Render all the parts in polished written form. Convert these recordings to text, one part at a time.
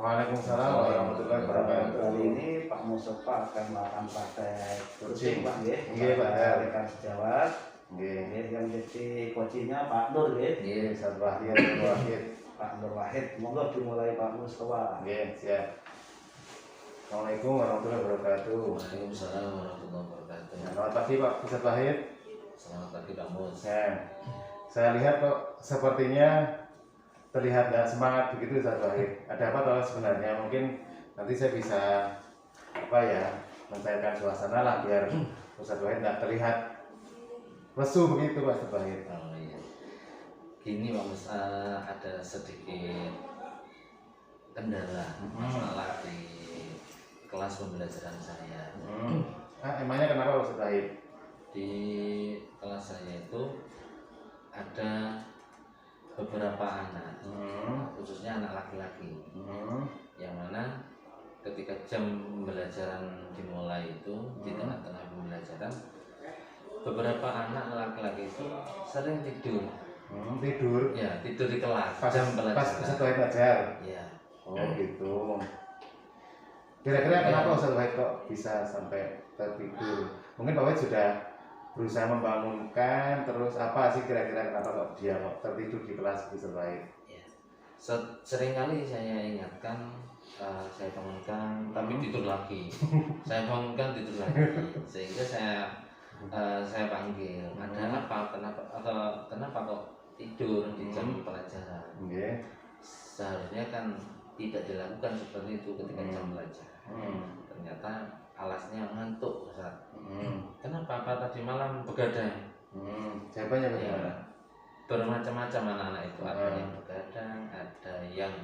Waalaikumsalam warahmatullahi wabarakatuh. Kali ini Pak Mustafa akan melakukan praktek coaching Pak nggih. Nggih, Pak. Rekan sejawat. Nggih. Nggih, yang jadi coachingnya Pak Nur nggih. Nggih, Ustaz Wahid, Wahid. Pak Nur Wahid. Monggo dimulai Pak Mustafa. Nggih, siap. Assalamualaikum warahmatullahi wabarakatuh. Waalaikumsalam warahmatullahi wabarakatuh. Selamat pagi Pak Ustaz Wahid. Selamat pagi Pak Mus. Saya lihat kok sepertinya terlihat nggak semangat begitu Ustaz Wahid. Ada apa kalau sebenarnya? Mungkin nanti saya bisa mencairkan suasana lah biar Ustaz Wahid nggak terlihat lesu begitu Pak Ustaz Wahid. Oh iya. Gini Pak Mus, ada sedikit kendala masalah di kelas pembelajaran saya. Emangnya kenapa Ustaz Wahid? Di kelas saya itu ada beberapa anak, khususnya anak laki-laki, yang mana ketika jam pembelajaran dimulai itu di tengah-tengah pembelajaran, beberapa anak laki-laki itu sering tidur. Tidur? Ya, tidur di kelas. Jam pelajaran. Pas Ustaz Wahid ngajar? Ya. Oh gitu. Kira-kira kenapa Ustaz Wahid kok bisa sampai tertidur? Mungkin Pak Wahid sudah berusaha membangunkan, terus apa sih kira-kira kenapa kok dia kok tertidur di kelas Ustaz Wahid? Ya. Seringkali saya ingatkan, saya bangunkan, tapi tidur lagi. Saya bangunkan, tidur lagi. Sehingga saya panggil, ada apa? Kenapa kok tidur di jam pelajaran? Seharusnya kan tidak dilakukan seperti itu ketika jam pelajaran. Ternyata alasnya ngantuk, Ustaz. Kenapa? Apa tadi malam begadang? Jawabannya bagaimana? Ya, bermacam-macam anak-anak itu. Ada yang begadang, ada yang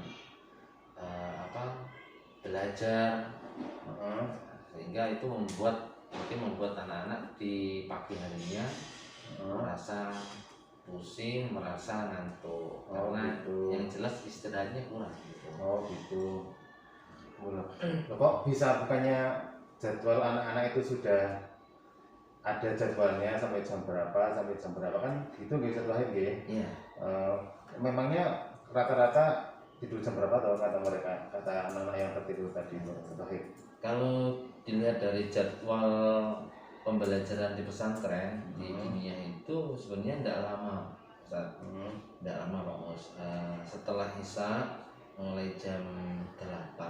belajar, sehingga itu mungkin membuat anak-anak di pagi harinya merasa pusing, merasa ngantuk, karena gitu. Yang jelas istirahatnya kurang. Oh gitu. Kok bisa bukannya jadwal anak-anak itu sudah ada jadwalnya sampai jam berapa kan gitu nggak Ustaz Wahid nggih? Iya. Memangnya rata-rata tidur jam berapa atau kata mereka, kata anak-anak yang tertidur tadi Ustaz Wahid? Kalau dilihat dari jadwal pembelajaran di pesantren di dunia itu sebenarnya tidak lama, tidak lama Pak Mus. Setelah Isya mulai jam 8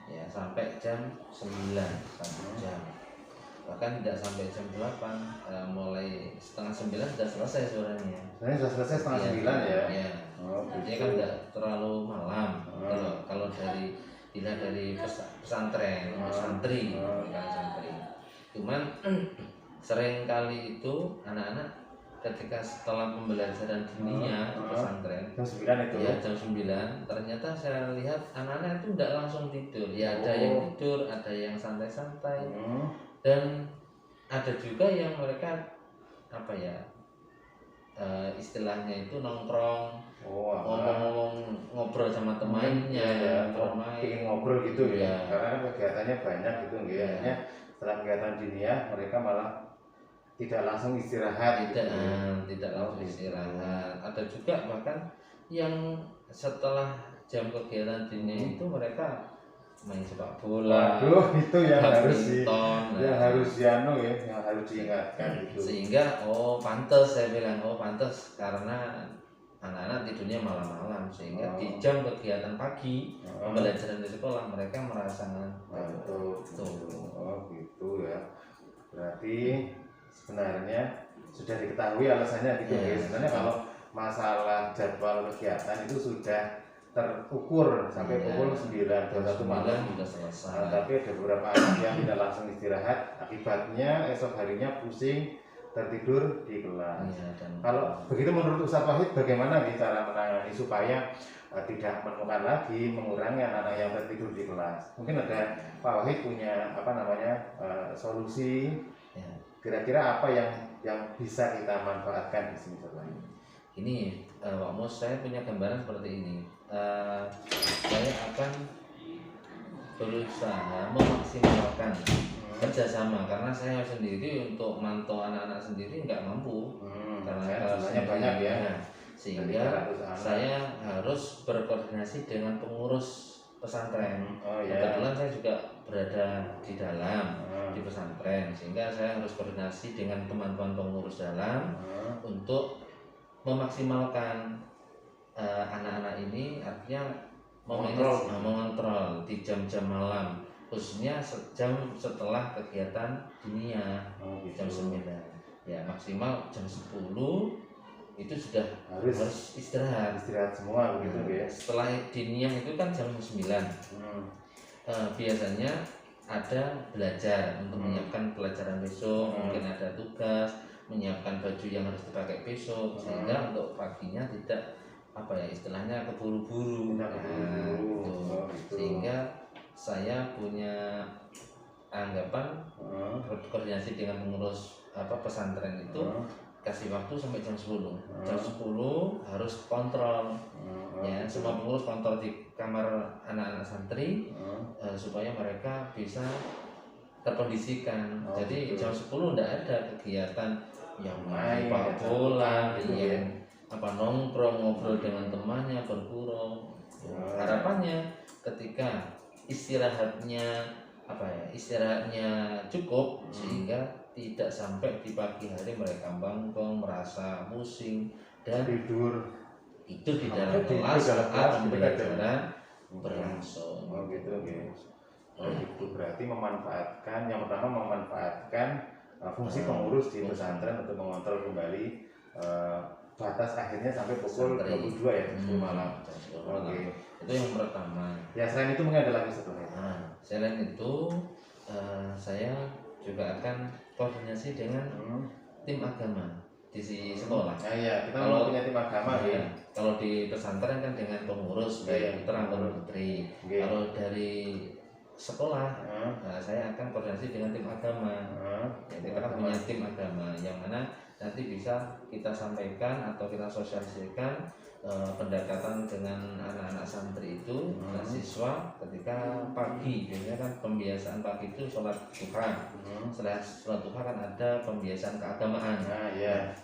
ya sampai jam 9, 1 jam. Bahkan tidak sampai jam 8, mulai setengah 9 sudah selesai suaranya. Sebenarnya sudah selesai setengah 9 ya? Iya. Artinya kan tidak terlalu malam. Kalau dilihat dari pesantren, santri. Cuman sering kali itu anak-anak ketika setelah pembelajaran dunia di pesantren jam 9 itu? Ya, jam 9, ternyata saya lihat anak-anak itu tidak langsung tidur. Ya, ada yang tidur, ada yang santai-santai, dan ada juga yang mereka istilahnya itu nongkrong, ngomong-ngomong, ngobrol sama temannya, ingin ngobrol gitu ya, karena kan kegiatannya banyak gitu ya. Setelah kegiatan dunia mereka malah tidak langsung istirahat. Tidak langsung istirahat. Ada juga bahkan yang setelah jam kegiatan dunia itu mereka main sepak bola. Waduh, itu yang harus diingatkan gitu. Sehingga pantas, saya bilang pantas karena anak-anak tidurnya malam-malam, sehingga di jam kegiatan pagi pembelajaran di sekolah mereka merasa ngantuk. Oh gitu ya. Berarti sebenarnya sudah diketahui alasannya gitu ya. Sebenarnya kalau masalah jadwal kegiatan itu sudah terukur sampai pukul 9 malam sudah selesai. Tapi ada beberapa anak yang tidak langsung istirahat, akibatnya esok harinya pusing, tertidur di kelas. Kalau begitu menurut Ustaz Wahid bagaimana cara menangani supaya tidak menemukan lagi, mengurangi anak-anak yang tertidur di kelas? Mungkin ada Pak Wahid punya solusi. Kira-kira apa yang bisa kita manfaatkan di sini Ustaz Wahid? Ini Pak Mus, saya punya gambaran seperti ini. Saya akan berusaha memaksimalkan kerjasama, karena saya sendiri untuk mantau anak-anak sendiri nggak mampu, karena kelasnya banyak ya. Sehingga saya harus berkoordinasi dengan pengurus pesantren. Oh ya. Kebetulan saya juga berada di dalam di pesantren, sehingga saya harus koordinasi dengan teman-teman pengurus dalam untuk memaksimalkan anak-anak ini, artinya mengontrol di jam-jam malam, khususnya jam setelah kegiatan dinia, jam 9 ya, maksimal jam 10 itu sudah harus istirahat semua begitu ya. Setelah dinia itu kan jam 9. Biasanya ada belajar untuk menyiapkan pelajaran besok, mungkin ada tugas, menyiapkan baju yang harus dipakai besok, sehingga untuk paginya tidak istilahnya keburu-buru. Sehingga saya punya anggapan koordinasi dengan pengurus pesantren itu kasih waktu sampai jam 10. Jam 10 harus kontrol. Ya, semua pengurus kontrol di kamar anak-anak santri supaya mereka bisa terkondisikan. Jadi jam 10 tidak ada kegiatan yang main bola, yang nongkrong, ngobrol dengan temannya, bergurau. Harapannya ketika istirahatnya cukup, sehingga tidak sampai di pagi hari mereka bangkong, merasa pusing dan tidur itu di dalam kelas saat pembelajaran berlangsung. Gitu. Itu berarti memanfaatkan, yang pertama memanfaatkan fungsi pengurus di pesantren untuk mengontrol kembali batas akhirnya sampai pukul 22 ya, 10 malam. Itu yang pertama. Ya, selain itu mungkin ada lagi sebenarnya. Selain itu saya juga akan koordinasi dengan tim agama di sekolah. Iya, kita kalau punya tim agama ya. Kalau di pesantren kan dengan pengurus, baik putra maupun putri. Kalau dari sekolah, saya akan koordinasi dengan tim agama. Kita kan punya tim agama yang mana nanti bisa kita sampaikan atau kita sosialisasikan pendekatan dengan anak-anak santri itu, siswa ketika pagi. Biasanya kan pembiasaan pagi itu sholat duha. Setelah sholat duha kan ada pembiasaan keagamaan.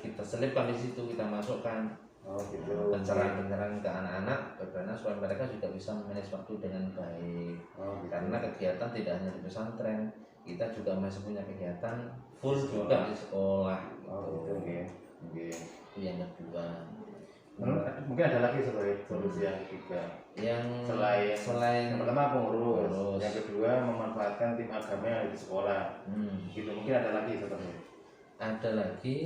Kita selipkan di situ, kita masukkan pencerahan-pencerahan ke anak-anak, bagaimana supaya mereka juga bisa memanage waktu dengan baik. Karena kegiatan tidak hanya di pesantren, kita juga masih punya kegiatan full juga di sekolah. Itu yang kedua. Mungkin ada lagi solusi yang ketiga. Yang selain yang pertama pengurus, yang kedua memanfaatkan tim agama yang ada di sekolah. Gitu. Mungkin ada lagi seperti itu. Ada lagi,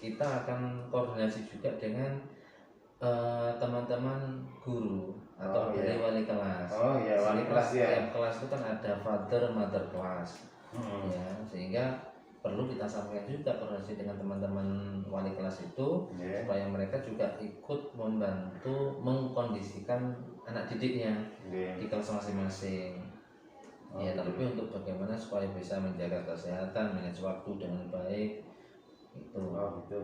kita akan koordinasi juga dengan teman-teman guru atau dari wali kelas. Wali kelas ya. Setiap kelas itu kan ada father mother kelas. Ya, sehingga perlu kita sampaikan juga koordinasi dengan teman-teman wali kelas itu, supaya mereka juga ikut membantu mengkondisikan anak didiknya di kelas masing-masing. Ya, terlebih untuk bagaimana supaya bisa menjaga kesehatan, manage waktu dengan baik. Itu.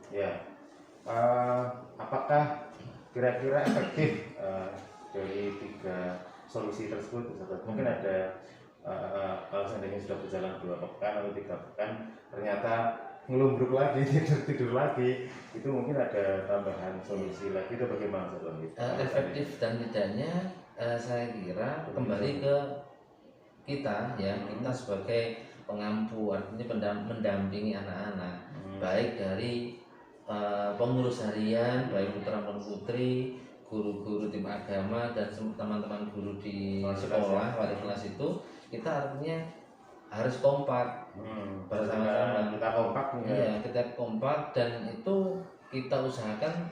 Ya. Apakah kira-kira efektif dari 3 solusi tersebut? Mungkin ada kalau seandainya sudah berjalan 2 pekan atau 3 pekan ternyata ngelumbruk lagi, tidur lagi, itu mungkin ada tambahan solusi lagi, itu bagaimana efektif dan tidaknya saya kira kembali ke kita ya, kita sebagai pengampu, artinya mendampingi anak-anak, baik dari pengurus harian, baik putra maupun putri, guru-guru tim agama dan teman-teman guru di sekolah wali kelas itu, kita artinya harus kompak bersama-sama. Kita kompak ya. Kita kompak dan itu kita usahakan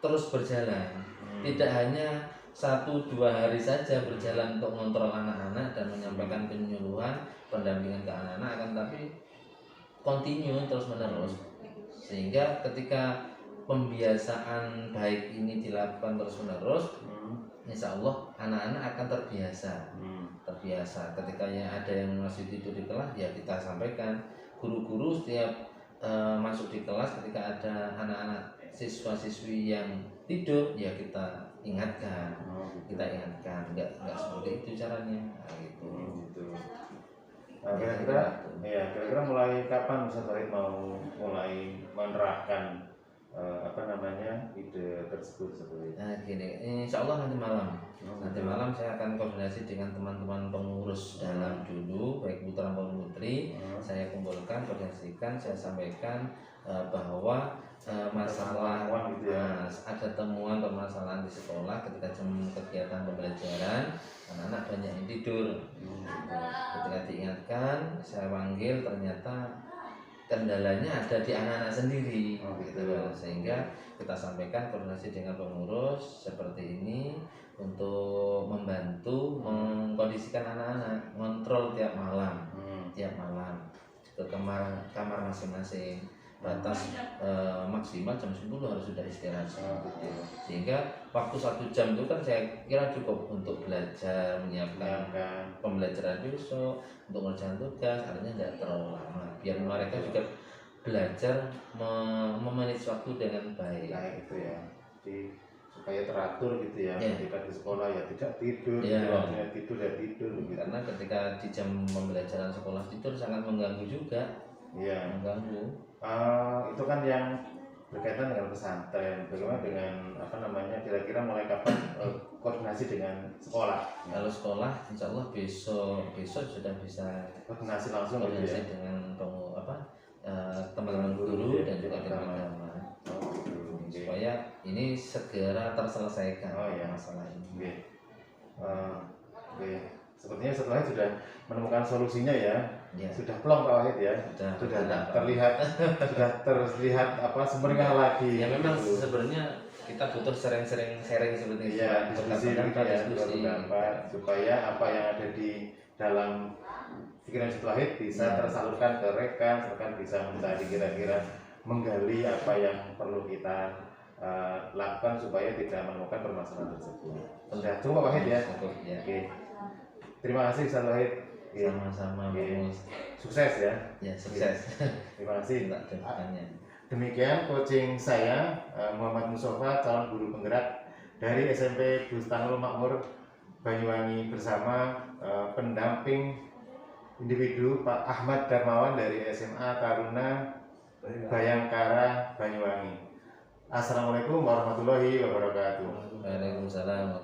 terus berjalan. Tidak hanya 1-2 hari saja berjalan untuk mengontrol anak-anak dan menyampaikan penyuluhan, pendampingan ke anak-anak, akan tapi continue terus menerus. Sehingga ketika pembiasaan baik ini dilakukan terus menerus, insya Allah anak-anak akan terbiasa. Ketika ada yang masih tidur di kelas, ya kita sampaikan. Guru-guru setiap masuk di kelas, ketika ada anak-anak siswa-siswi yang tidur, ya kita ingatkan. Nggak seperti itu caranya. Kira-kira mulai kapan Ustaz Farid mau mulai menerapkan ide tersebut tersebut Ustaz? Nah gini, insya Allah nanti malam. Nanti malam saya akan koordinasi dengan teman-teman pengurus dalam dulu, baik putra maupun putri. Saya kumpulkan, koordinasikan, saya sampaikan bahwa masalah gitu ya. ada temuan permasalahan di sekolah ketika jam kegiatan pembelajaran, anak-anak banyak yang tidur. Ketika diingatkan, saya panggil, ternyata kendalanya ada di anak-anak sendiri, gitu loh. Sehingga kita sampaikan koordinasi dengan pengurus seperti ini untuk membantu mengkondisikan anak-anak, ngontrol tiap malam ke kamar masing-masing. Batas maksimal jam 10 harus sudah istirahat, sehingga waktu 1 jam itu kan saya kira cukup untuk belajar, menyiapkan pembelajaran besok, untuk mengerjakan tugas, artinya tidak terlalu lama biar mereka juga belajar memanage waktu dengan baik. Itu ya, jadi supaya teratur gitu ya. Ketika di sekolah ya tidak tidur, waktunya tidur ya tidur gitu. Karena ketika di jam pembelajaran sekolah tidur sangat mengganggu juga. Mengganggu. Itu kan yang berkaitan dengan pesantren. Bagaimana dengan kira-kira mulai kapan koordinasi dengan sekolah? Kalau sekolah, insya Allah besok sudah bisa koordinasi langsung dengan teman-teman guru dan juga dengan agama, supaya ini segera terselesaikan masalah ini. Sepertinya setelah sudah menemukan solusinya ya. Sudah plong Pak Wahid ya. Sudah terlihat semeringah lagi. Ya memang sebenarnya kita butuh sering-sering sharing seperti itu. Diskusi supaya apa yang ada di dalam pikiran Ustaz Wahid bisa tersalurkan ke rekan bisa mencari kira-kira menggali apa yang perlu kita lakukan supaya tidak menemukan permasalahan tersebut. Sudah cukup Pak Wahid ya. Oke. Terima kasih Ustaz Wahid. Sama-sama. Sukses ya. Ya, sukses. Terima kasih. Demikian coaching saya Muhammad Mustafa, calon guru penggerak dari SMP Bustanul Makmur Banyuwangi bersama pendamping individu Pak Ahmad Darmawan dari SMA Taruna Bayangkara Banyuwangi. Assalamualaikum warahmatullahi wabarakatuh. Waalaikumsalam.